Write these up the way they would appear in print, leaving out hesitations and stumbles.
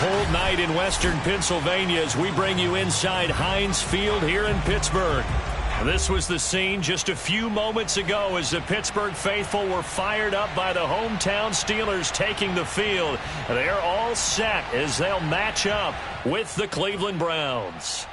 cold night in western Pennsylvania as we bring you inside Heinz Field here in Pittsburgh. This was the scene just a few moments ago as the Pittsburgh faithful were fired up by the hometown Steelers taking the field. They're all set as they'll match up with the Cleveland Browns.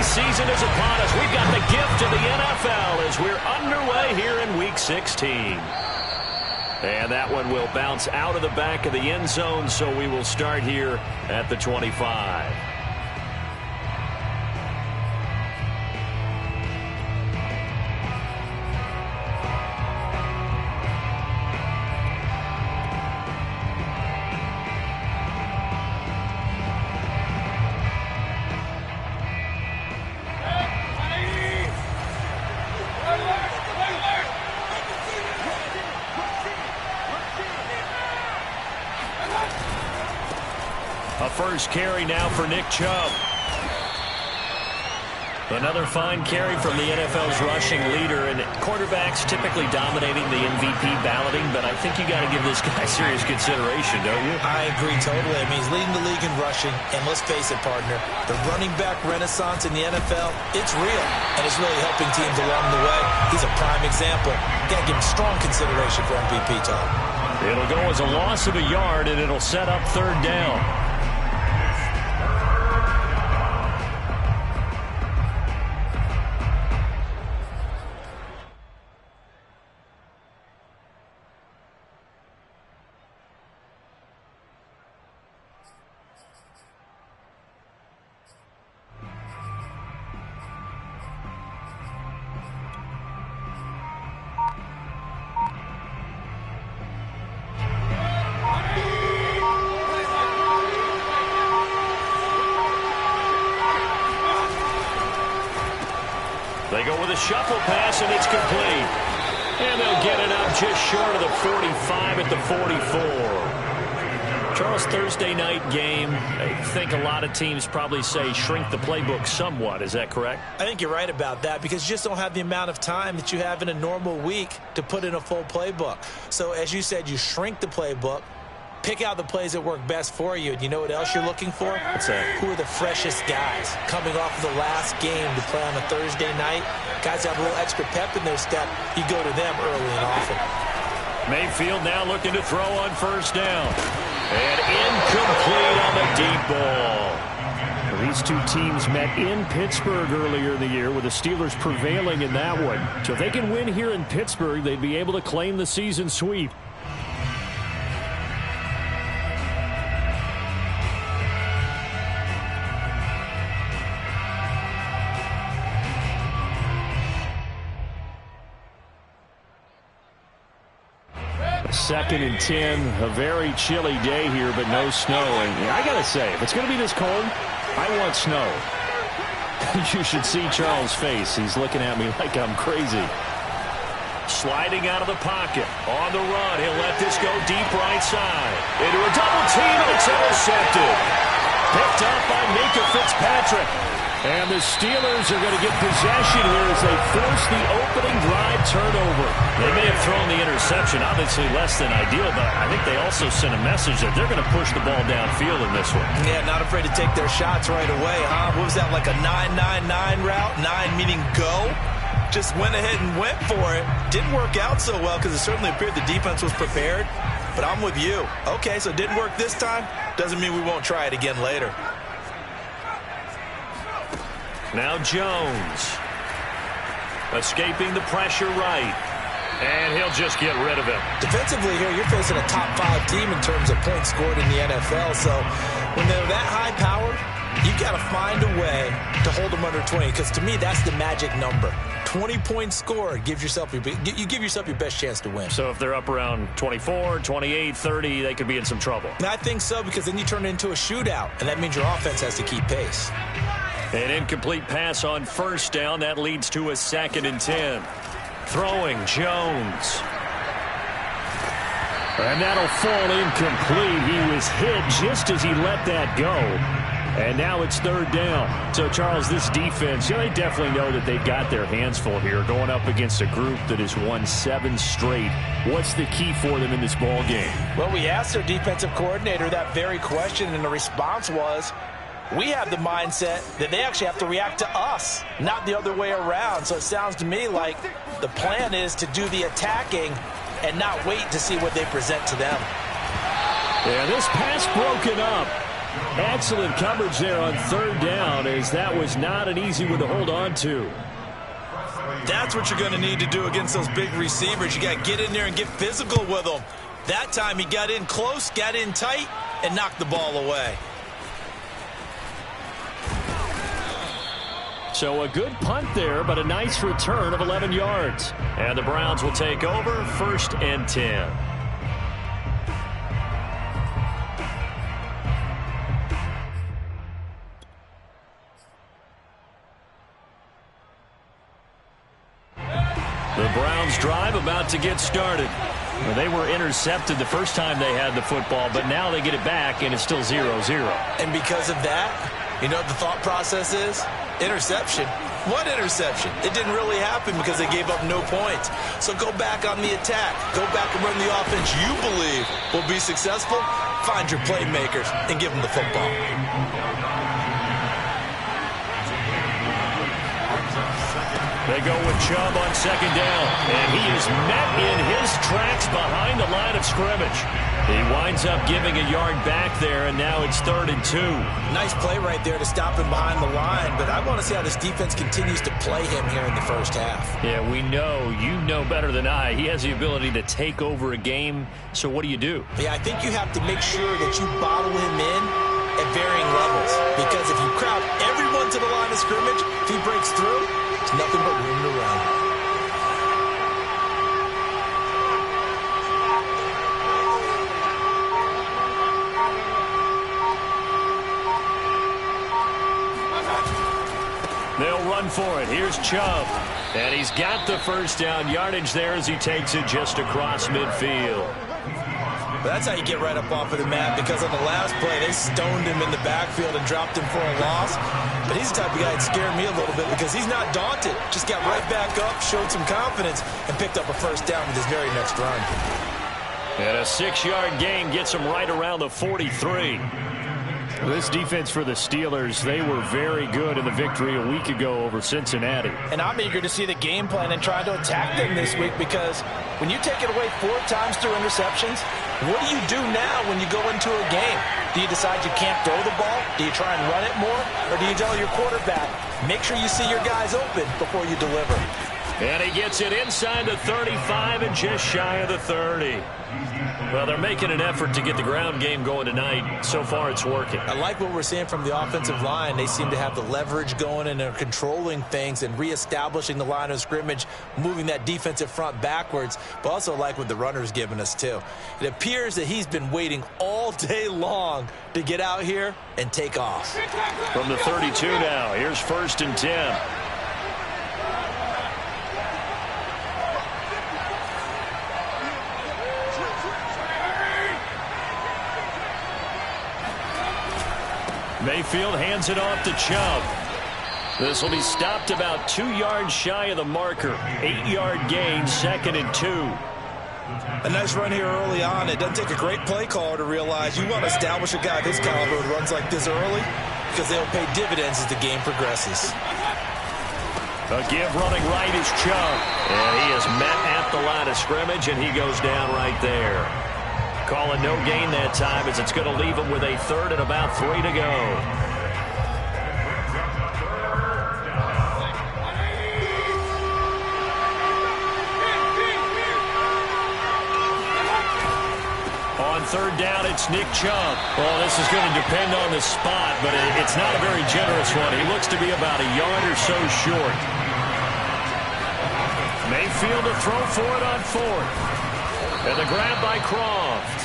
Season is upon us. We've got the gift of the NFL as we're underway here in Week 16. And that one will bounce out of the back of the end zone, so we will start here at the 25. First carry now for Nick Chubb. Another fine carry from the NFL's rushing leader, and quarterbacks typically dominating the MVP balloting, but I think you got to give this guy serious consideration, don't you? I agree totally. I mean, he's leading the league in rushing, and let's face it, partner, the running back renaissance in the NFL, it's real, and it's really helping teams along the way. He's a prime example. Got to give him strong consideration for MVP, Tom. It'll go as a loss of a yard, and it'll set up third down. They go with a shuffle pass, and it's complete. And they'll get it up just short of the 45 at the 44. Charles, Thursday night game, I think a lot of teams probably say shrink the playbook somewhat. Is that correct? I think you're right about that because you just don't have the amount of time that you have in a normal week to put in a full playbook. So, as you said, you shrink the playbook. Pick out the plays that work best for you. And you know what else you're looking for? What's that? Who are the freshest guys coming off of the last game to play on a Thursday night? Guys have a little extra pep in their step. You go to them early and often. Mayfield now looking to throw on first down. And incomplete on the deep ball. These two teams met in Pittsburgh earlier in the year with the Steelers prevailing in that one. So if they can win here in Pittsburgh, they'd be able to claim the season sweep. Second and 10, a very chilly day here, but no snow. And I got to say, if it's going to be this cold, I want snow. You should see Charles' face. He's looking at me like I'm crazy. Sliding out of the pocket. On the run. He'll let this go deep right side. Into a double team, and it's intercepted. Picked up by Minka Fitzpatrick. And the Steelers are going to get possession here as they force the opening drive turnover. They may have thrown the interception, obviously less than ideal, but I think they also sent a message that they're going to push the ball downfield in this one. Yeah, not afraid to take their shots right away, huh? What was that, like a 9-9-9 route? 9 meaning go? Just went ahead and went for it. Didn't work out so well because it certainly appeared the defense was prepared. But I'm with you. Okay, so it didn't work this time. Doesn't mean we won't try it again later. Now Jones. Escaping the pressure right. And he'll just get rid of it. Defensively here, you're facing a top 5 team in terms of points scored in the NFL. So when they're that high-powered, you've got to find a way to hold them under 20. Because to me, that's the magic number. 20 points scored, you give yourself your best chance to win. So if they're up around 24, 28, 30, they could be in some trouble. And I think so, because then you turn it into a shootout, and that means your offense has to keep pace. An incomplete pass on first down. That leads to a 2nd and 10. Throwing Jones. And that'll fall incomplete. He was hit just as he let that go. And now it's third down. So, Charles, this defense, they definitely know that they've got their hands full here going up against a group that has won 7 straight. What's the key for them in this ball game? Well, we asked their defensive coordinator that very question, and the response was, we have the mindset that they actually have to react to us, not the other way around. So it sounds to me like the plan is to do the attacking and not wait to see what they present to them. Yeah, this pass broken up. Excellent coverage there on third down, as that was not an easy one to hold on to. That's what you're going to need to do against those big receivers. You got to get in there and get physical with them. That time he got in close, got in tight, and knocked the ball away. So a good punt there, but a nice return of 11 yards. And the Browns will take over, 1st and 10. The Browns drive about to get started. Well, they were intercepted the first time they had the football, but now they get it back, and it's still 0-0. And because of that, you know what the thought process is? Interception. What interception? It didn't really happen because they gave up no points. So go back on the attack. Go back and run the offense you believe will be successful. Find your playmakers and give them the football. They go with Chubb on 2nd down, and he is met in his tracks behind the line of scrimmage. He winds up giving a yard back there, and now it's 3rd and 2. Nice play right there to stop him behind the line, but I want to see how this defense continues to play him here in the first half. Yeah, we know. You know better than I. He has the ability to take over a game, so what do you do? Yeah, I think you have to make sure that you bottle him in at varying levels, because if you crowd everyone to the line of scrimmage, if he breaks through, it's nothing but room to run. They'll run for it. Here's Chubb. And he's got the first down yardage there as he takes it just across midfield. But that's how you get right up off of the mat, because on the last play, they stoned him in the backfield and dropped him for a loss. But he's the type of guy that scared me a little bit because he's not daunted. Just got right back up, showed some confidence, and picked up a first down with his very next run. And a 6-yard gain gets him right around the 43. This defense for the Steelers, they were very good in the victory a week ago over Cincinnati. And I'm eager to see the game plan and try to attack them this week, because when you take it away 4 times through interceptions, what do you do now when you go into a game? Do you decide you can't throw the ball? Do you try and run it more? Or do you tell your quarterback, make sure you see your guys open before you deliver? And he gets it inside the 35 and just shy of the 30. Well, they're making an effort to get the ground game going tonight. So far, it's working. I like what we're seeing from the offensive line. They seem to have the leverage going, and they're controlling things and reestablishing the line of scrimmage, moving that defensive front backwards. But also like what the runner's giving us, too. It appears that he's been waiting all day long to get out here and take off. From the 32 now, here's 1st and 10. Mayfield hands it off to Chubb. This will be stopped about 2 yards shy of the marker. 8-yard gain, 2nd and 2. A nice run here early on. It doesn't take a great play caller to realize you want to establish a guy of his caliber who runs like this early, because they'll pay dividends as the game progresses. A give running right is Chubb. And he is met at the line of scrimmage, and he goes down right there. Calling no gain that time, as it's going to leave him with a 3rd and about 3 to go. On 3rd down, it's Nick Chubb. Well, this is going to depend on the spot, but it's not a very generous one. He looks to be about a yard or so short. Mayfield to throw for it on 4th. And the grab by Croft.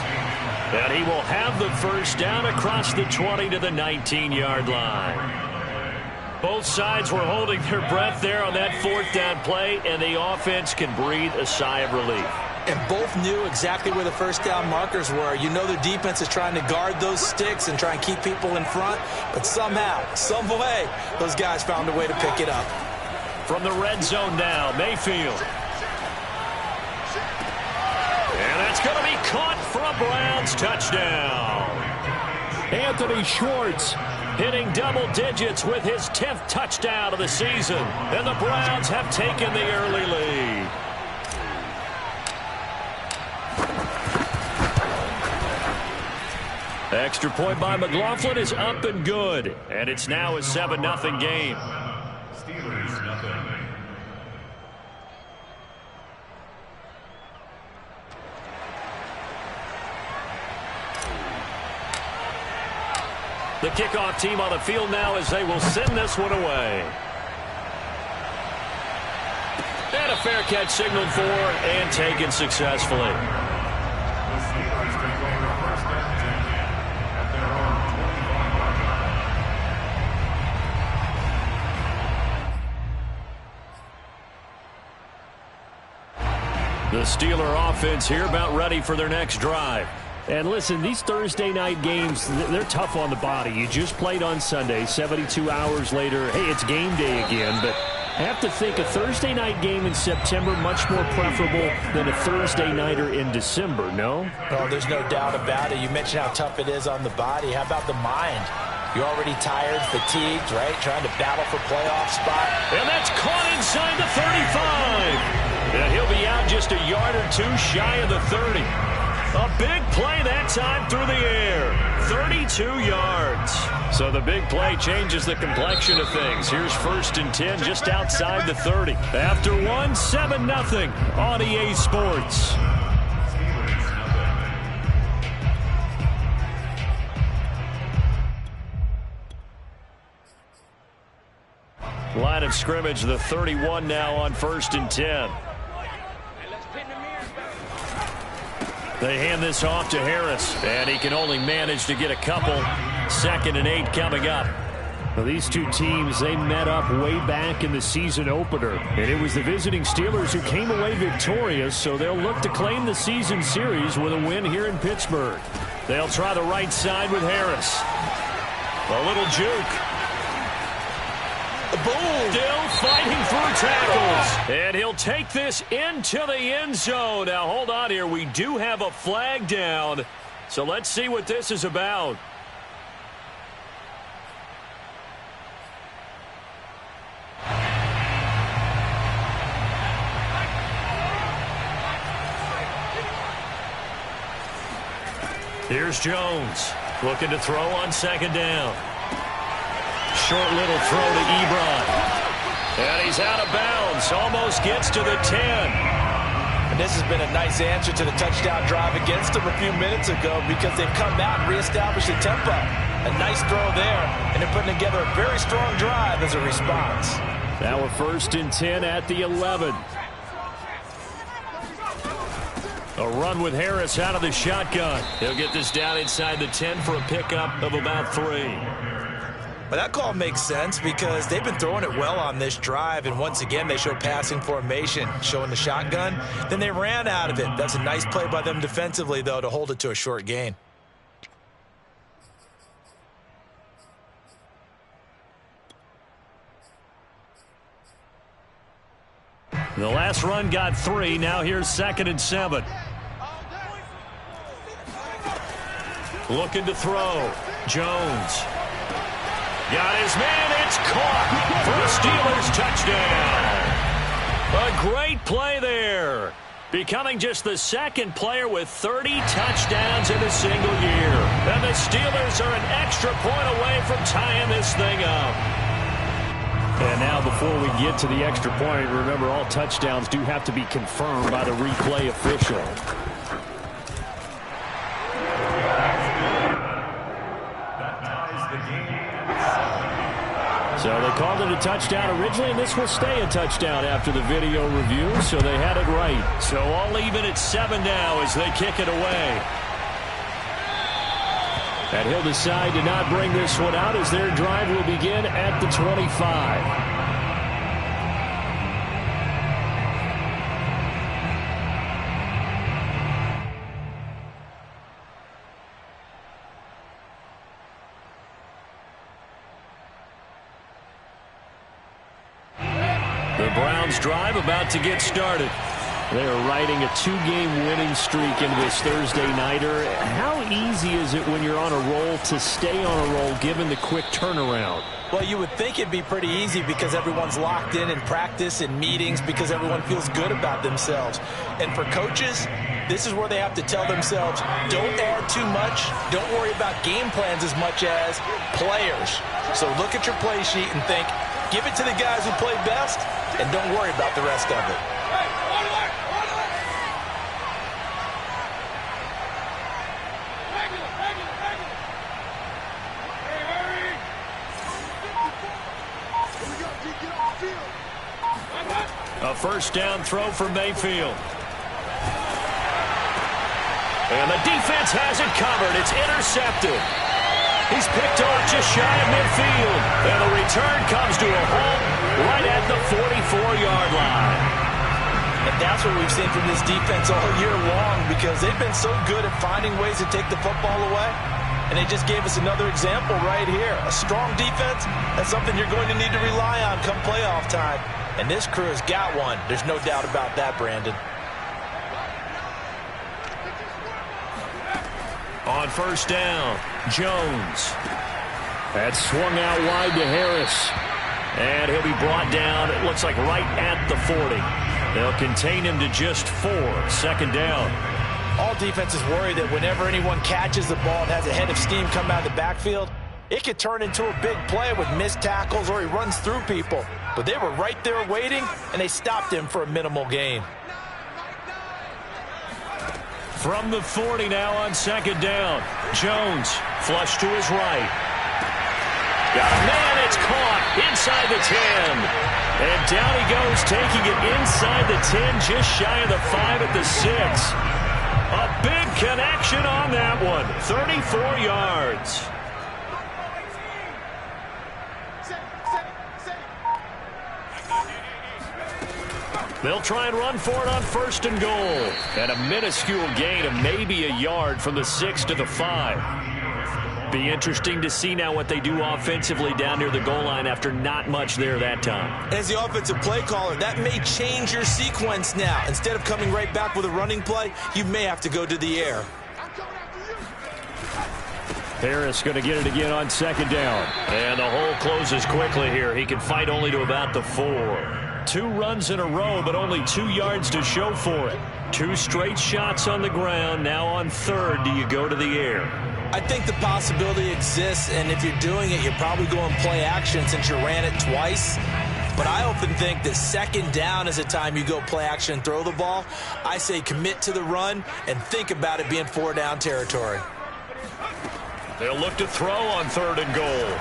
And he will have the first down across the 20 to the 19-yard line. Both sides were holding their breath there on that 4th down play, and the offense can breathe a sigh of relief. And both knew exactly where the first down markers were. You know their defense is trying to guard those sticks and try and keep people in front. But somehow, some way, those guys found a way to pick it up. From the red zone now, Mayfield. And that's going to be caught for a Browns touchdown. Anthony Schwartz hitting double digits with his 10th touchdown of the season. And the Browns have taken the early lead. Extra point by McLaughlin is up and good. And it's now a 7-0 game. Steelers nothing. The kickoff team on the field now as they will send this one away. And a fair catch signaled for and taken successfully. The Steelers control the first and 10 at their own 25-yard line. The Steeler offense here about ready for their next drive. And listen, these Thursday night games, they're tough on the body. You just played on Sunday, 72 hours later. Hey, it's game day again, but I have to think a Thursday night game in September much more preferable than a Thursday nighter in December, no? Oh, there's no doubt about it. You mentioned how tough it is on the body. How about the mind? You're already tired, fatigued, right? Trying to battle for playoff spot. And that's caught inside the 35. And he'll be out just a yard or two shy of the 30. A big play that time through the air. 32 yards. So the big play changes the complexion of things. Here's 1st and 10 just outside the 30. After one, 7-0 on EA Sports. Line of scrimmage, the 31 now on 1st and 10. They hand this off to Harris, and he can only manage to get a couple. 2nd and 8 coming up. Well, these two teams, they met up way back in the season opener, and it was the visiting Steelers who came away victorious, so they'll look to claim the season series with a win here in Pittsburgh. They'll try the right side with Harris. A little juke. Boom! Still fighting through tackles. And he'll take this into the end zone. Now, hold on here. We do have a flag down. So let's see what this is about. Here's Jones. Looking to throw on 2nd down. Short little throw to Ebron. And he's out of bounds. Almost gets to the 10. And this has been a nice answer to the touchdown drive against them a few minutes ago because they've come out and reestablished the tempo. A nice throw there, and they're putting together a very strong drive as a response. Now a 1st and 10 at the 11. A run with Harris out of the shotgun. He'll get this down inside the 10 for a pickup of about 3. But that call makes sense because they've been throwing it well on this drive, and once again they show passing formation, showing the shotgun. Then they ran out of it. That's a nice play by them defensively, though, to hold it to a short gain. The last run got 3. Now here's 2nd and 7. Looking to throw. Jones. Got his man. It's caught for a Steelers touchdown. A great play there. Becoming just the 2nd player with 30 touchdowns in a single year. And the Steelers are an extra point away from tying this thing up. And now before we get to the extra point, remember all touchdowns do have to be confirmed by the replay official. So they called it a touchdown originally, and this will stay a touchdown after the video review, so they had it right. So all even at 7 now as they kick it away. And he'll decide to not bring this one out as their drive will begin at the 25. The Browns drive about to get started. They are riding a 2-game winning streak into this Thursday nighter. How easy is it when you're on a roll to stay on a roll given the quick turnaround? Well, you would think it'd be pretty easy because everyone's locked in practice and meetings because everyone feels good about themselves. And for coaches, this is where they have to tell themselves, don't add too much, don't worry about game plans as much as players. So look at your play sheet and think, give it to the guys who play best, and don't worry about the rest of it. A first down throw for Mayfield. And the defense has it covered. It's intercepted. He's picked off just shy of midfield. And the return comes to a halt right at the 44-yard line. And that's what we've seen from this defense all year long because they've been so good at finding ways to take the football away. And they just gave us another example right here. A strong defense, that's something you're going to need to rely on come playoff time. And this crew has got one. There's no doubt about that, Brandon. On first down, Jones. That's swung out wide to Harris. And he'll be brought down, it looks like right at the 40. They'll contain him to just 4. Second down. All defenses worry that whenever anyone catches the ball and has a head of steam come out of the backfield, it could turn into a big play with missed tackles or he runs through people. But they were right there waiting, and they stopped him for a minimal gain. From the 40 now on second down. Jones, flush to his right. Got a man, it's caught inside the 10. And down he goes, taking it inside the 10, just shy of the 5 at the 6. A big connection on that one, 34 yards. They'll try and run for it on first and goal. And a minuscule gain of maybe a yard from the 6 to the 5. Be interesting to see now what they do offensively down near the goal line after not much there that time. As the offensive play caller, that may change your sequence now. Instead of coming right back with a running play, you may have to go to the air. Harris going to get it again on second down. And the hole closes quickly here. He can fight only to about the 4. 2 runs in a row, but only 2 yards to show for it. 2 straight shots on the ground. Now on third, do you go to the air? I think the possibility exists, and if you're doing it, you're probably going play action since you ran it twice. But I often think that second down is the time you go play action and throw the ball. I say commit to the run and think about it being 4-down territory. They'll look to throw on third and goal.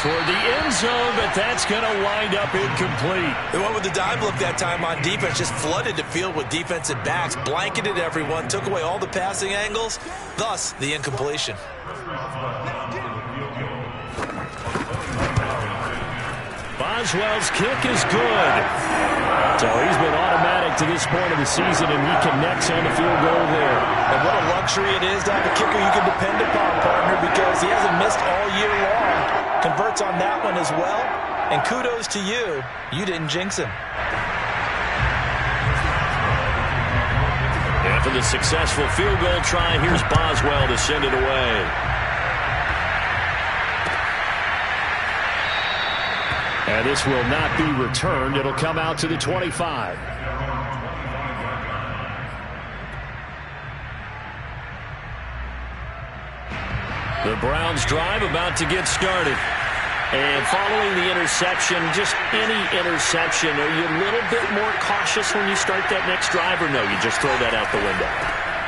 Toward the end zone, but that's going to wind up incomplete. They went with the dime look that time on defense, just flooded the field with defensive backs, blanketed everyone, took away all the passing angles, thus the incompletion. Boswell's kick is good. So he's been automatic to this point of the season, and he connects on the field goal there. And what a luxury it is to have a kicker you can depend upon, partner, because he hasn't missed all year long. Converts on that one as well. And kudos to you. You didn't jinx him. After the successful field goal try, here's Boswell to send it away. And this will not be returned. It'll come out to the 25. The Browns drive about to get started. And following the interception, just any interception, are you a little bit more cautious when you start that next drive, or no, you just throw that out the window?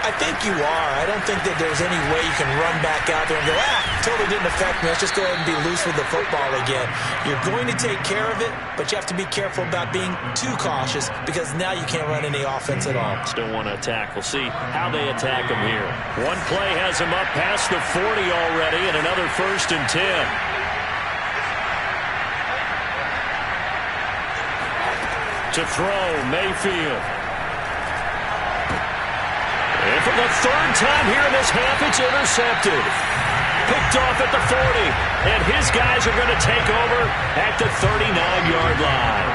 I think you are. I don't think that there's any way you can run back out there and go, totally didn't affect me. Let's just go ahead and be loose with the football again. You're going to take care of it, but you have to be careful about being too cautious because now you can't run any offense at all. Still want to attack. We'll see how they attack them here. One play has them up past the 40 already, and another first and 10. To throw, Mayfield. And for the third time here in this half, it's intercepted. Picked off at the 40. And his guys are going to take over at the 39-yard line.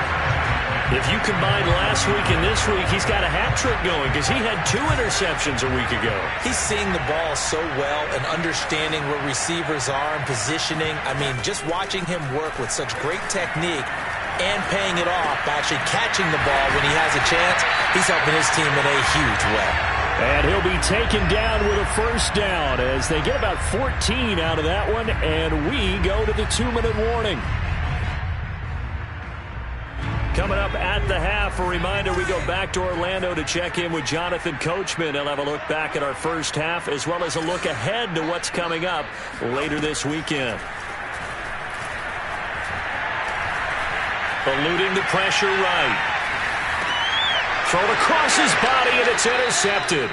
If you combine last week and this week, he's got a hat trick going because he had 2 interceptions a week ago. He's seeing the ball so well and understanding where receivers are and positioning. I mean, just watching him work with such great technique and paying it off by actually catching the ball when he has a chance, he's helping his team in a huge way. And he'll be taken down with a first down as they get about 14 out of that one, and we go to the 2-minute warning. Coming up at the half, a reminder, we go back to Orlando to check in with Jonathan Coachman. He'll have a look back at our first half as well as a look ahead to what's coming up later this weekend. Eluding the pressure right. Thrown across his body, and it's intercepted.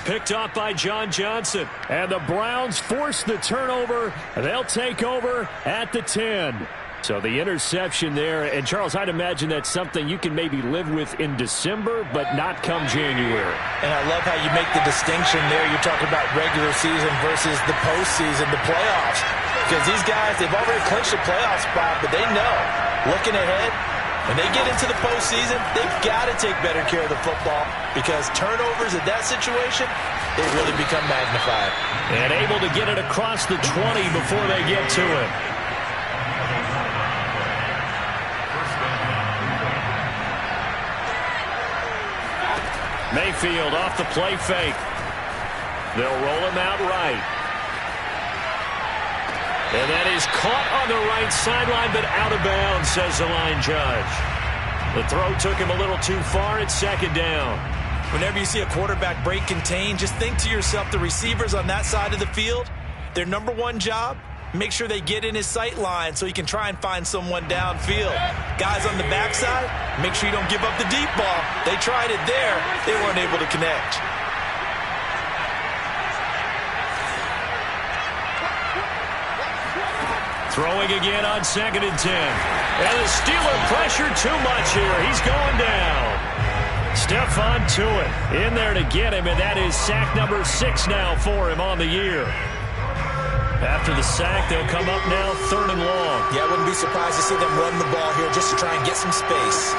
Picked off by John Johnson. And the Browns force the turnover. They'll take over at the 10. So the interception there, and Charles, I'd imagine that's something you can maybe live with in December, but not come January. And I love how you make the distinction there. You're talking about regular season versus the postseason, the playoffs. Because these guys, they've already clinched a playoff spot, but they know, looking ahead, when they get into the postseason, they've got to take better care of the football because turnovers in that situation, they really become magnified. And able to get it across the 20 before they get to it. Mayfield off the play fake. They'll roll him out right. And that is caught on the right sideline, but out of bounds, says the line judge. The throw took him a little too far. It's second down. Whenever you see a quarterback break contain, just think to yourself, the receivers on that side of the field, their number one job, make sure they get in his sight line so he can try and find someone downfield. Guys on the backside, make sure you don't give up the deep ball. They tried it there. They weren't able to connect. Throwing again on 2nd and 10. And the Steeler pressure too much here. He's going down. Stephon Tuitt in there to get him, and that is sack number 6 now for him on the year. After the sack, they'll come up now 3rd and long. Yeah, I wouldn't be surprised to see them run the ball here just to try and get some space.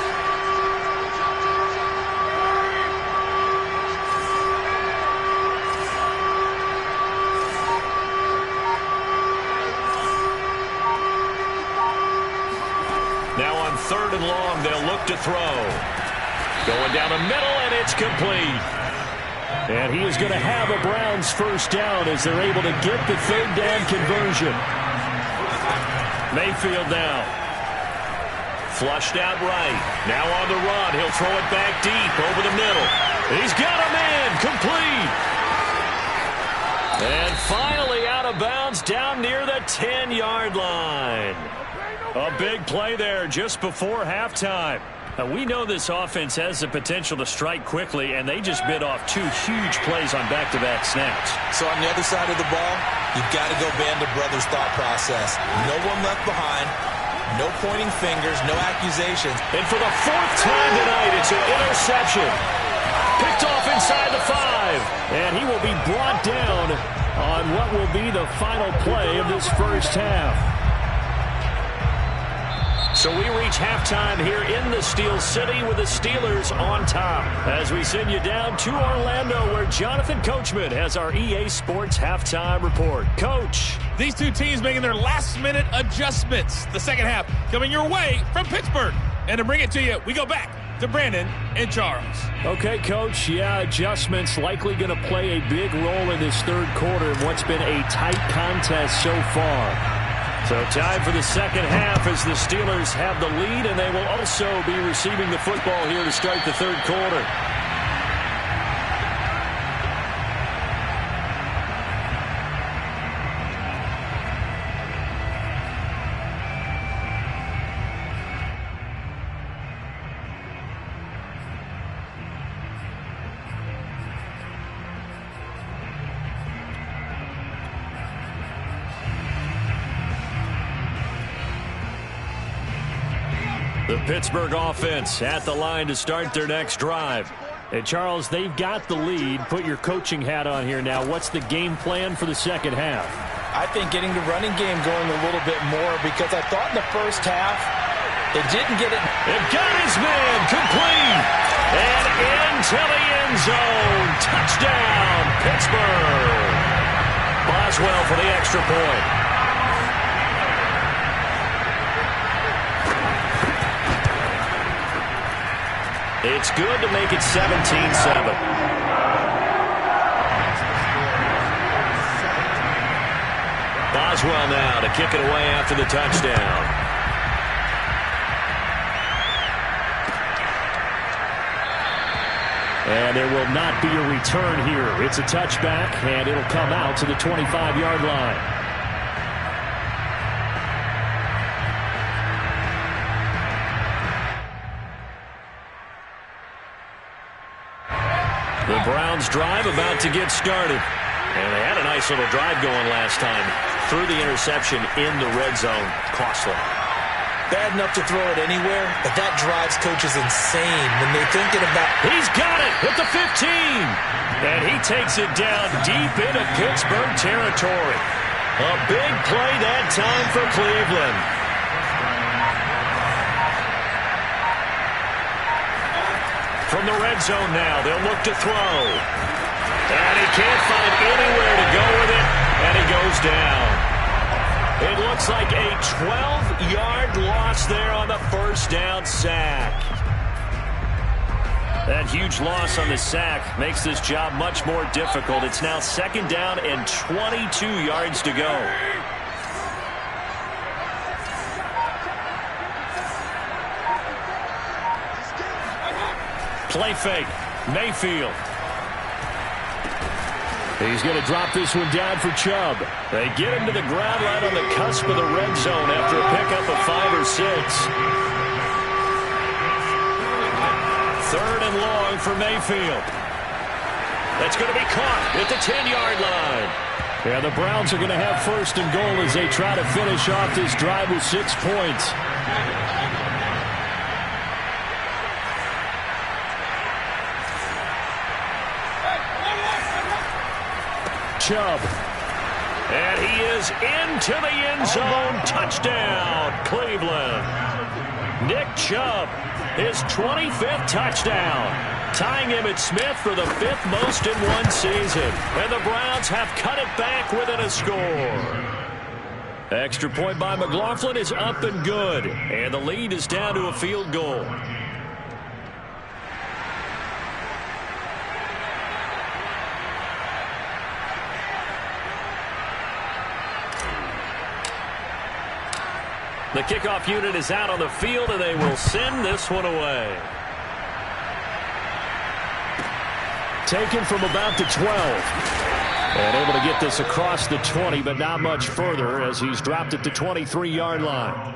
Now on 3rd and long, they'll look to throw. Going down the middle, and it's complete. And he is going to have a Browns first down as they're able to get the 3rd down conversion. Mayfield now. Flushed out right. Now on the run. He'll throw it back deep over the middle. He's got a man. Complete. And finally out of bounds down near the 10-yard line. A big play there just before halftime. We know this offense has the potential to strike quickly, and they just bit off 2 huge plays on back-to-back snaps. So on the other side of the ball, you've got to go Band of Brothers thought process. No one left behind, no pointing fingers, no accusations. And for the 4th time tonight, it's an interception. Picked off inside the 5, and he will be brought down on what will be the final play of this first half. So we reach halftime here in the Steel City with the Steelers on top as we send you down to Orlando where Jonathan Coachman has our EA Sports halftime report. Coach. These two teams making their last-minute adjustments. The second half coming your way from Pittsburgh. And to bring it to you, we go back to Brandon and Charles. Okay, Coach. Yeah, adjustments likely going to play a big role in this 3rd quarter in what's been a tight contest so far. So time for the second half as the Steelers have the lead, and they will also be receiving the football here to start the 3rd quarter. The Pittsburgh offense at the line to start their next drive. And Charles, they've got the lead. Put your coaching hat on here now. What's the game plan for the second half? I think getting the running game going a little bit more, because I thought in the first half they didn't get it. It got his man complete. And into the end zone. Touchdown, Pittsburgh. Boswell for the extra point. It's good to make it 17-7. Boswell now to kick it away after the touchdown. And there will not be a return here. It's a touchback, and it'll come out to the 25-yard line. The Browns drive about to get started. And they had a nice little drive going last time. Threw the interception in the red zone. Costly. Bad enough to throw it anywhere, but that drives coaches insane when they're thinking about... He's got it at the 15. And he takes it down deep into Pittsburgh territory. A big play that time for Cleveland. From the red zone now, they'll look to throw. And he can't find anywhere to go with it, and he goes down. It looks like a 12-yard loss there on the first down sack. That huge loss on the sack makes this job much more difficult. It's now second down and 22 yards to go. Play fake. Mayfield. He's going to drop this one down for Chubb. They get him to the ground right on the cusp of the red zone after a pickup of 5 or 6. Third and long for Mayfield. That's going to be caught at the 10-yard line. Yeah, the Browns are going to have first and goal as they try to finish off this drive with 6 points. Chubb. And he is into the end zone. Touchdown, Cleveland. Nick Chubb, his 25th touchdown. Tying Emmitt Smith for the 5th most in one season. And the Browns have cut it back within a score. Extra point by McLaughlin is up and good. And the lead is down to a field goal. The kickoff unit is out on the field, and they will send this one away. Taken from about the 12. And able to get this across the 20, but not much further as he's dropped it to 23-yard line.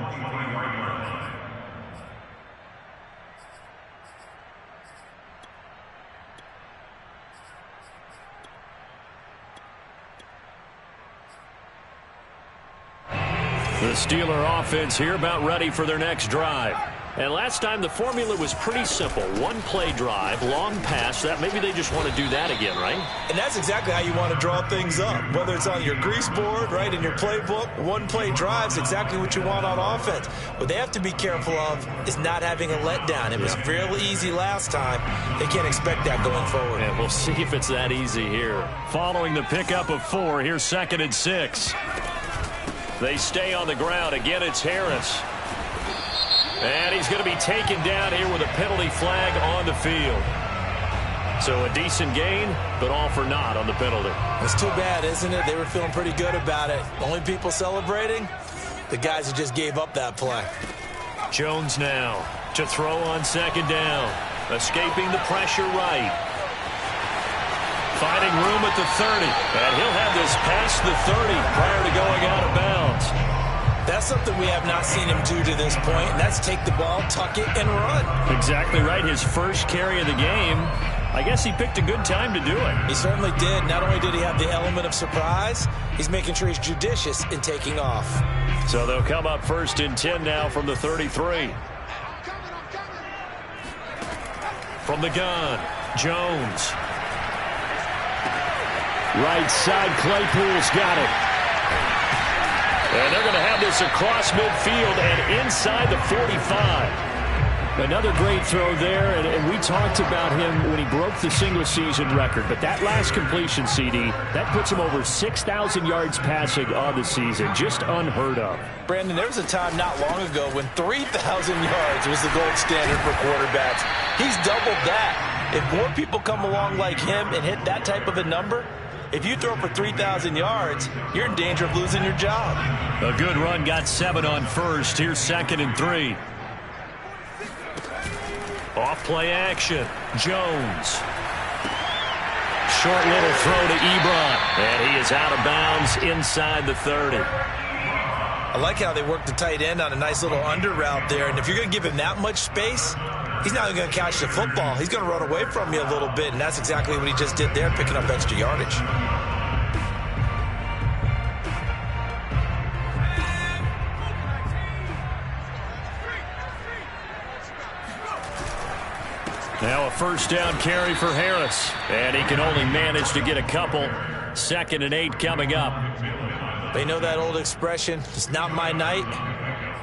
The Steeler offense here about ready for their next drive. And last time the formula was pretty simple. One play drive, long pass. That maybe they just want to do that again, right? And that's exactly how you want to draw things up. Whether it's on your grease board, right, in your playbook, one play drive's exactly what you want on offense. What they have to be careful of is not having a letdown. It was fairly easy last time. They can't expect that going forward. And we'll see if it's that easy here. Following the pickup of 4, here's 2nd and 6. They stay on the ground. Again, it's Harris. And he's going to be taken down here with a penalty flag on the field. So a decent gain, but all for naught on the penalty. It's too bad, isn't it? They were feeling pretty good about it. Only people celebrating, the guys who just gave up that play. Jones now to throw on 2nd down. Escaping the pressure right. Finding room at the 30. And he'll have this past the 30 prior to going out of bounds. That's something we have not seen him do to this point, and that's take the ball, tuck it, and run. Exactly right. His first carry of the game. I guess he picked a good time to do it. He certainly did. Not only did he have the element of surprise, he's making sure he's judicious in taking off. So they'll come up 1st and 10 now from the 33. From the gun, Jones. Right side, Claypool's got it. And they're going to have this across midfield and inside the 45. Another great throw there, and we talked about him when he broke the single-season record. But that last completion, CD, that puts him over 6,000 yards passing on the season. Just unheard of. Brandon, there was a time not long ago when 3,000 yards was the gold standard for quarterbacks. He's doubled that. If more people come along like him and hit that type of a number, if you throw for 3,000 yards, you're in danger of losing your job. A good run got 7 on first. Here's 2nd and 3. Off play action. Jones. Short little throw to Ebron. And he is out of bounds inside the 30. I like how they work the tight end on a nice little under route there. And if you're going to give him that much space, he's not going to catch the football. He's going to run away from you a little bit. And that's exactly what he just did there, picking up extra yardage. Now a first down carry for Harris. And he can only manage to get a couple. 2nd and 8 coming up. They know that old expression, it's not my night.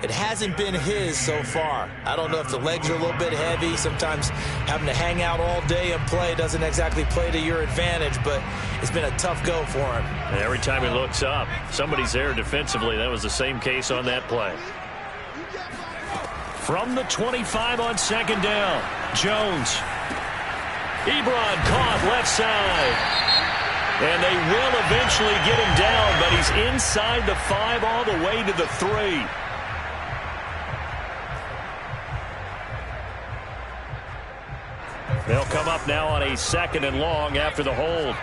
It hasn't been his so far. I don't know if the legs are a little bit heavy. Sometimes having to hang out all day and play doesn't exactly play to your advantage, but it's been a tough go for him. And every time he looks up, somebody's there defensively. That was the same case on that play. From the 25 on 2nd down, Jones. Ebron caught left side. And they will eventually get him down, but he's inside the 5 all the way to the 3. They'll come up now on a 2nd and long after the hold.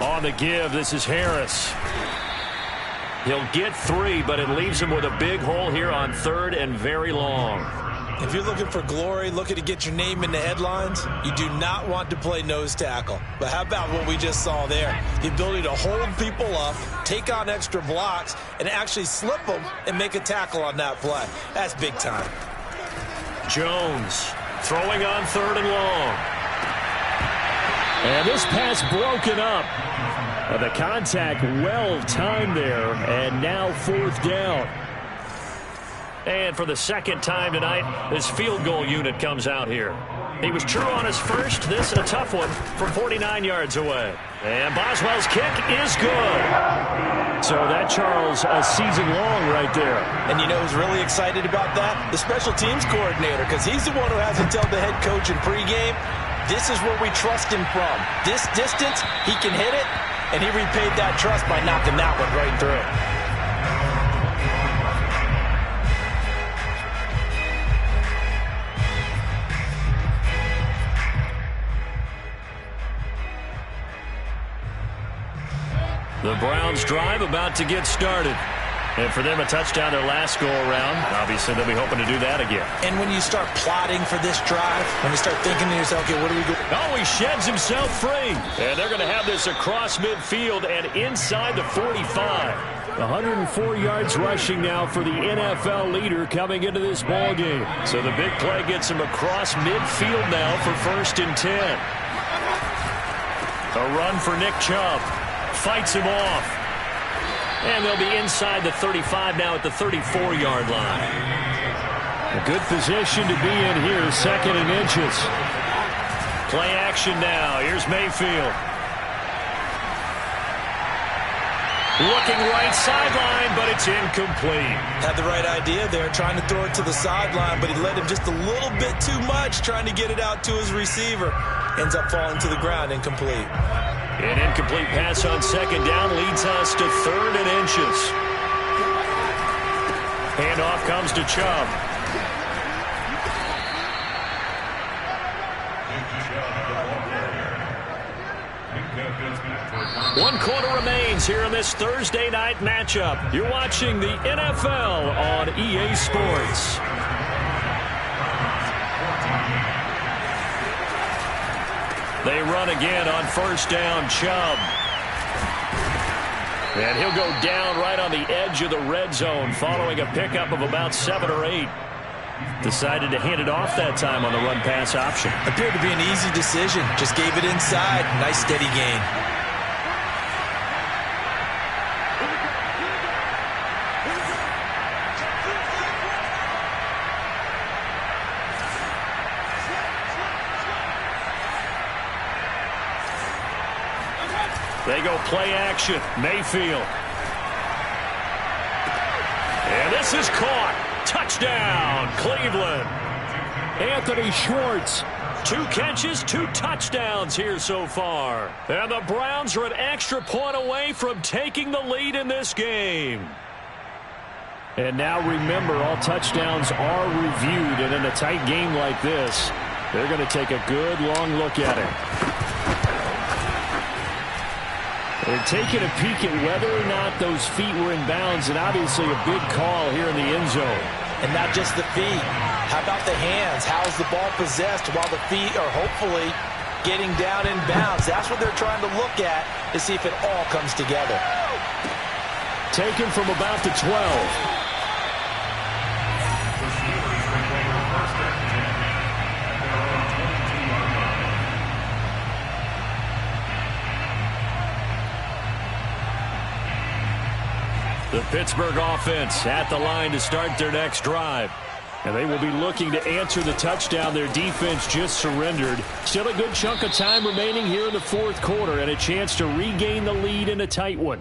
On the give, this is Harris. He'll get 3, but it leaves him with a big hole here on 3rd and very long. If you're looking for glory, looking to get your name in the headlines, you do not want to play nose tackle. But how about what we just saw there? The ability to hold people up, take on extra blocks, and actually slip them and make a tackle on that play. That's big time. Jones throwing on 3rd and long. And this pass broken up. The contact well timed there, and now 4th down. And for the 2nd time tonight, this field goal unit comes out here. He was true on his first. This a tough one from 49 yards away. And Boswell's kick is good. So that, Charles, a season long right there. And you know who's really excited about that? The special teams coordinator, because he's the one who has to tell the head coach in pregame, this is where we trust him from. This distance, he can hit it, and he repaid that trust by knocking that one right through. The Browns drive about to get started. And for them, a touchdown their last go-around. Obviously, they'll be hoping to do that again. And when you start plotting for this drive, when you start thinking to yourself, okay, what do we do? Oh, he sheds himself free. And they're going to have this across midfield and inside the 45. 104 yards rushing now for the NFL leader coming into this ball game. So the big play gets him across midfield now for 1st and 10. A run for Nick Chubb. Fights him off. And they'll be inside the 35 now at the 34-yard line. A good position to be in here, 2nd and inches. Play action now. Here's Mayfield. Looking right sideline, but it's incomplete. Had the right idea there, trying to throw it to the sideline, but he let him just a little bit too much, trying to get it out to his receiver. Ends up falling to the ground, incomplete. An incomplete pass on 2nd down leads us to 3rd and inches. Handoff comes to Chubb. One quarter remains here in this Thursday night matchup. You're watching the NFL on EA Sports. They run again on 1st down, Chubb. And he'll go down right on the edge of the red zone following a pickup of about 7 or 8. Decided to hand it off that time on the run-pass option. Appeared to be an easy decision. Just gave it inside. Nice steady gain. They go play action. Mayfield. And this is caught. Touchdown, Cleveland. Anthony Schwartz. 2 catches, 2 touchdowns here so far. And the Browns are an extra point away from taking the lead in this game. And now remember, all touchdowns are reviewed. And in a tight game like this, they're going to take a good long look at it. They're taking a peek at whether or not those feet were in bounds, and obviously a big call here in the end zone. And not just the feet. How about the hands? How's the ball possessed while the feet are hopefully getting down in bounds? That's what they're trying to look at to see if it all comes together. Taken from about the 12. The Pittsburgh offense at the line to start their next drive. And they will be looking to answer the touchdown their defense just surrendered. Still a good chunk of time remaining here in the fourth quarter and a chance to regain the lead in a tight one.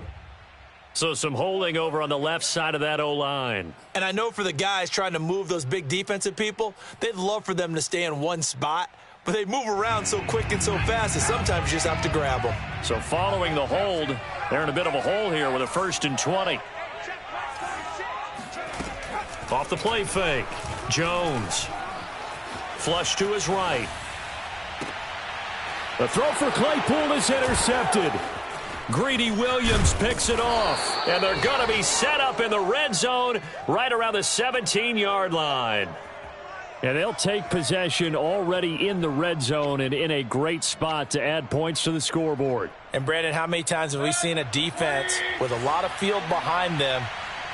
So some holding over on the left side of that O-line. And I know for the guys trying to move those big defensive people, they'd love for them to stay in one spot. But they move around so quick and so fast that sometimes you just have to grab them. So following the hold, they're in a bit of a hole here with a 1st and 20. Off the play fake. Jones. Flush to his right. The throw for Claypool is intercepted. Greedy Williams picks it off. And they're going to be set up in the red zone right around the 17-yard line. And they'll take possession already in the red zone and in a great spot to add points to the scoreboard. And, Brandon, how many times have we seen a defense with a lot of field behind them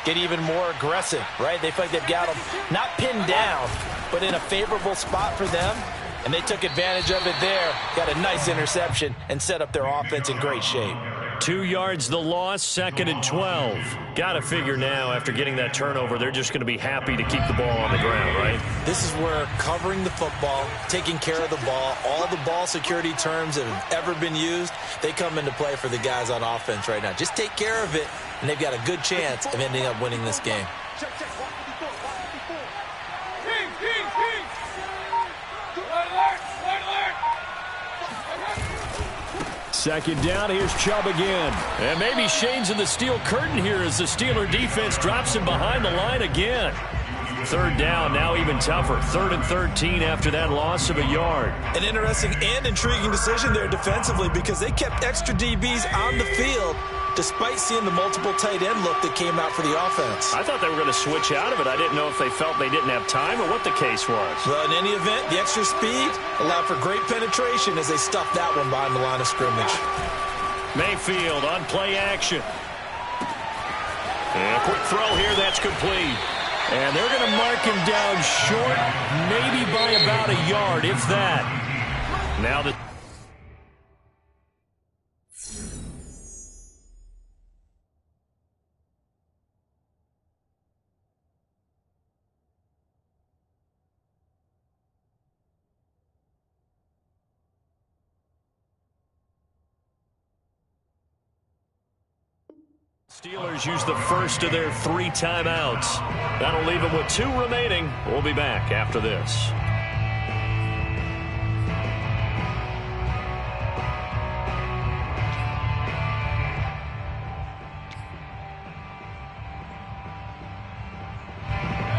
get even more aggressive, right? They feel like they've got them not pinned down, but in a favorable spot for them, and they took advantage of it there, got a nice interception, and set up their offense in great shape. 2 yards the loss, 2nd and 12. Got to figure now, after getting that turnover, they're just going to be happy to keep the ball on the ground, right? This is where covering the football, taking care of the ball, all the ball security terms that have ever been used, they come into play for the guys on offense right now. Just take care of it, and they've got a good chance of ending up winning this game. Second down, here's Chubb again. And maybe Shane's in the steel curtain here as the Steeler defense drops him behind the line again. 3rd down, now even tougher. 3rd and 13 after that loss of a yard. An interesting and intriguing decision there defensively because they kept extra DBs on the field despite seeing the multiple tight end look that came out for the offense. I thought they were going to switch out of it. I didn't know if they felt they didn't have time or what the case was. Well, in any event, the extra speed allowed for great penetration as they stuffed that one behind the line of scrimmage. Mayfield on play action. And a quick throw here, that's complete. And they're going to mark him down short, maybe by about a yard, if that. Now the Steelers use the first of their 3 timeouts. That'll leave them with 2 remaining. We'll be back after this.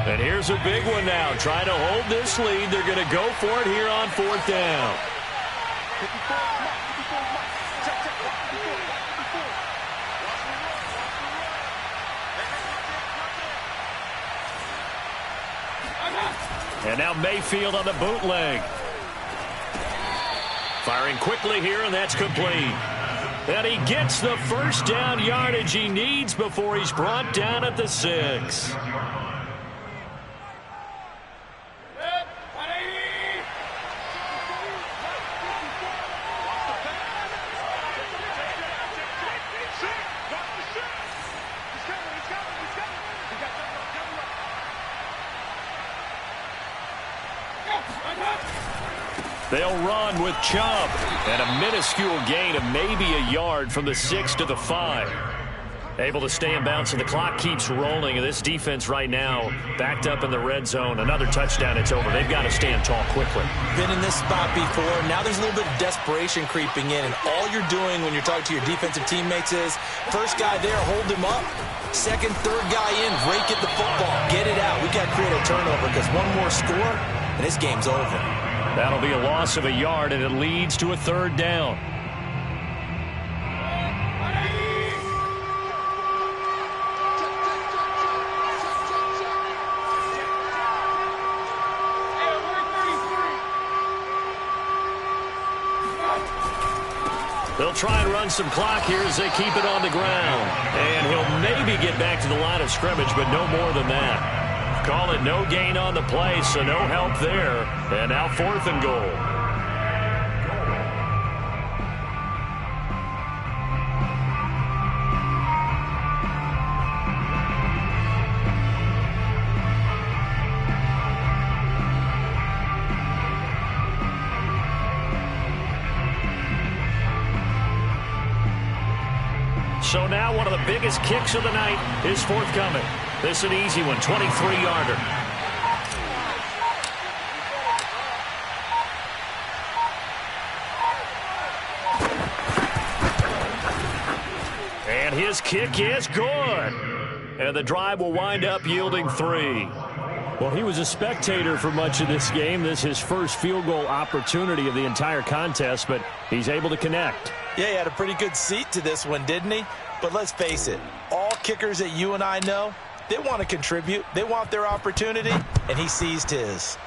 And here's a big one now. Trying to hold this lead. They're going to go for it here on 4th down. And now Mayfield on the bootleg. Firing quickly here, and that's complete. And he gets the 1st down yardage he needs before he's brought down at the 6. They'll run with Chubb. And a minuscule gain of maybe a yard from the 6 to the 5. Able to stay in bounds, and the clock keeps rolling. And this defense right now backed up in the red zone. Another touchdown, it's over. They've got to stand tall quickly. Been in this spot before. Now there's a little bit of desperation creeping in. And all you're doing when you're talking to your defensive teammates is, first guy there, hold him up. Second, third guy in, rake at the football. Get it out. We got to create a turnover because one more score, and this game's over. That'll be a loss of a yard, and it leads to a third down. They'll try and run some clock here as they keep it on the ground. And he'll maybe get back to the line of scrimmage, but no more than that. Call it no gain on the play, so no help there. And now 4th and goal. So now one of the biggest kicks of the night is forthcoming. This is an easy one, 23-yarder. And his kick is good. And the drive will wind up yielding 3. Well, he was a spectator for much of this game. This is his first field goal opportunity of the entire contest, but he's able to connect. Yeah, he had a pretty good seat to this one, didn't he? But let's face it, all kickers that you and I know, they want to contribute. They want their opportunity, and he seized his.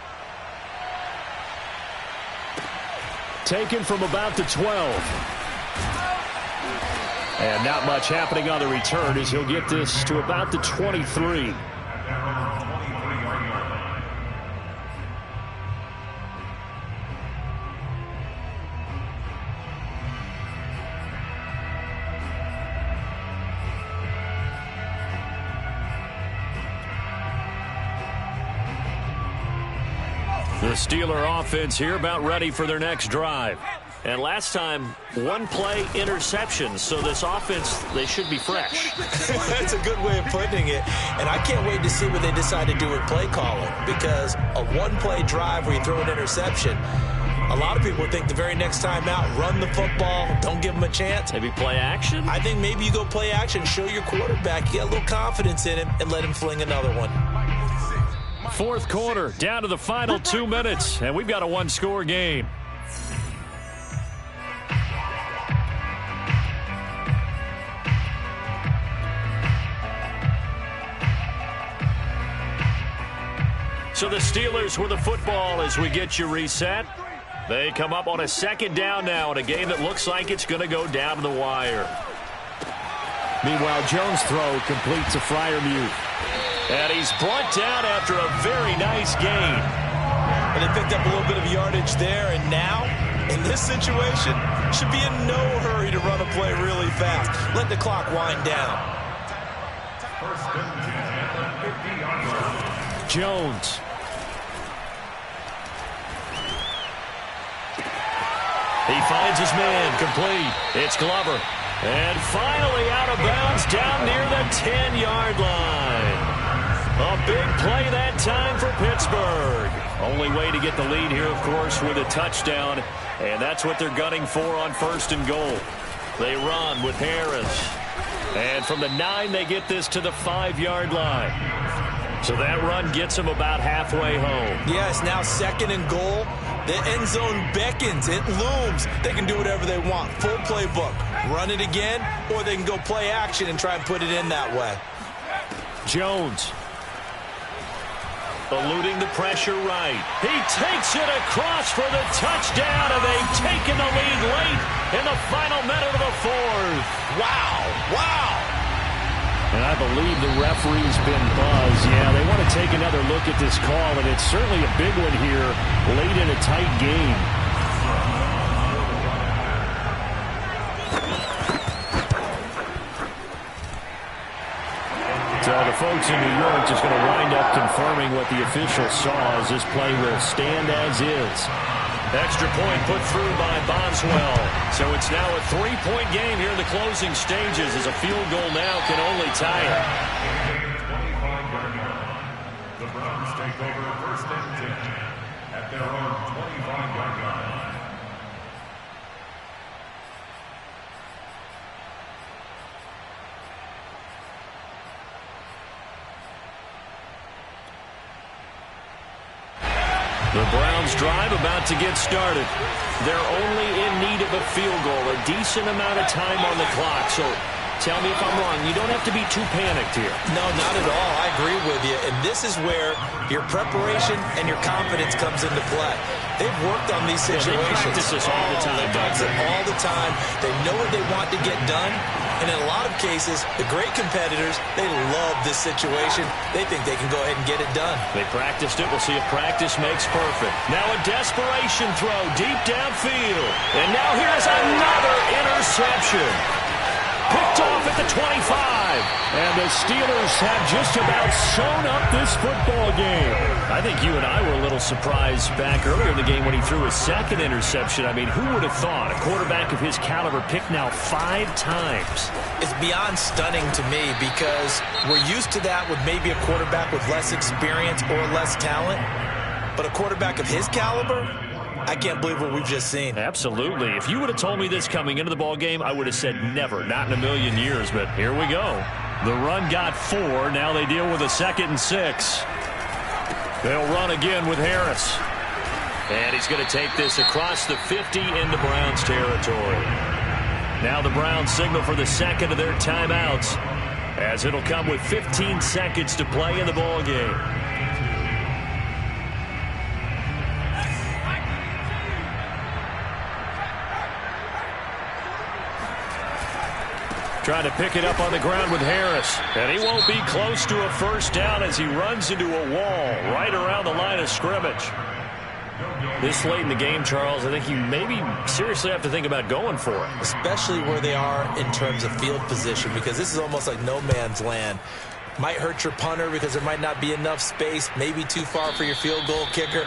Taken from about the 12. And not much happening on the return as he'll get this to about the 23. The Steeler offense here about ready for their next drive. And last time, one play interception. So this offense, they should be fresh. That's a good way of putting it. And I can't wait to see what they decide to do with play calling. Because a one-play drive where you throw an interception, a lot of people think the very next time out, run the football, don't give them a chance. Maybe play action? I think maybe you go play action, show your quarterback, you got a little confidence in him, and let him fling another one. 4th quarter, down to the final 2 minutes, and we've got a one-score game. So the Steelers with the football as we get you reset. They come up on a 2nd down now in a game that looks like it's going to go down to the wire. Meanwhile, Jones' throw completes a Freiermuth. And he's brought down after a very nice gain. And they picked up a little bit of yardage there, and now, in this situation, should be in no hurry to run a play really fast. Let the clock wind down. Jones. He finds his man, complete. It's Glover. And finally out of bounds down near the 10-yard line. A big play that time for Pittsburgh. Only way to get the lead here, of course, with a touchdown. And that's what they're gunning for on 1st and goal. They run with Harris. And from the 9, they get this to the 5-yard line. So that run gets them about halfway home. Yes, now 2nd and goal. The end zone beckons. It looms. They can do whatever they want. Full playbook. Run it again, or they can go play action and try and put it in that way. Jones. Eluding the pressure right. He takes it across for the touchdown, and they've taken the lead late in the final minute of the 4th. Wow. Wow. And I believe the referee's been buzzed. Yeah, they want to take another look at this call, and it's certainly a big one here late in a tight game. So the folks in New York just going to wind up confirming what the official saw as this play will stand as is. Extra point put through by Boswell. So it's now a 3-point game here in the closing stages as a field goal now can only tie it. The Browns take over first and 10 at their own 25-yard line. The Browns drive about to get started. They're only in need of a field goal, a decent amount of time on the clock. So tell me if I'm wrong. You don't have to be too panicked here. No, not at all. I agree with you. And this is where your preparation and your confidence comes into play. They've worked on these situations. They practice this all the time. They practice it all the time. They know what they want to get done. And in a lot of cases, the great competitors, they love this situation. They think they can go ahead and get it done. They practiced it. We'll see if practice makes perfect. Now a desperation throw deep downfield. And now here's another interception. Picked off at the 25. And the Steelers have just about sewn up this football game. I think you and I were a little surprised back earlier in the game when he threw his second interception. I mean, who would have thought a quarterback of his caliber picked now 5 times? It's beyond stunning to me because we're used to that with maybe a quarterback with less experience or less talent. But a quarterback of his caliber, I can't believe what we've just seen. Absolutely. If you would have told me this coming into the ball game, I would have said never, not in a million years. But here we go. The run got 4. Now they deal with a 2nd and 6. They'll run again with Harris. And he's going to take this across the 50 into Browns territory. Now the Browns signal for the second of their timeouts, as it'll come with 15 seconds to play in the ball game. Trying to pick it up on the ground with Harris. And he won't be close to a first down as he runs into a wall right around the line of scrimmage. This late in the game, Charles, I think you maybe seriously have to think about going for it. Especially where they are in terms of field position, because this is almost like no man's land. Might hurt your punter because there might not be enough space, maybe too far for your field goal kicker.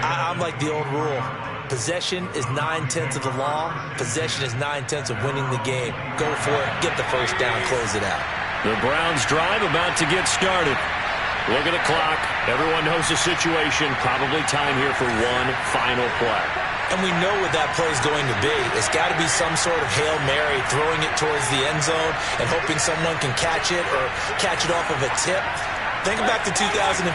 I'm like the old rule. Possession is 9/10 of the law. Possession is 9/10 of winning the game. Go for it. Get the first down. Close it out. The Browns drive about to get started. Look at the clock. Everyone knows the situation. Probably time here for one final play. And we know what that play is going to be. It's got to be some sort of Hail Mary, throwing it towards the end zone and hoping someone can catch it or catch it off of a tip. Think back to 2015.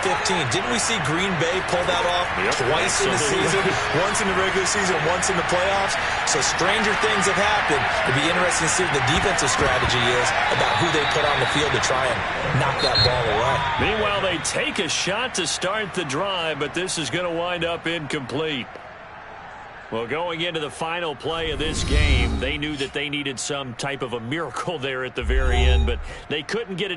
Didn't we see Green Bay pull that off twice in the season? Once in the regular season, once in the playoffs. So stranger things have happened. It'd be interesting to see what the defensive strategy is about who they put on the field to try and knock that ball away. Meanwhile, they take a shot to start the drive, but this is going to wind up incomplete. Well, going into the final play of this game, they knew that they needed some type of a miracle there at the very end, but they couldn't get it done.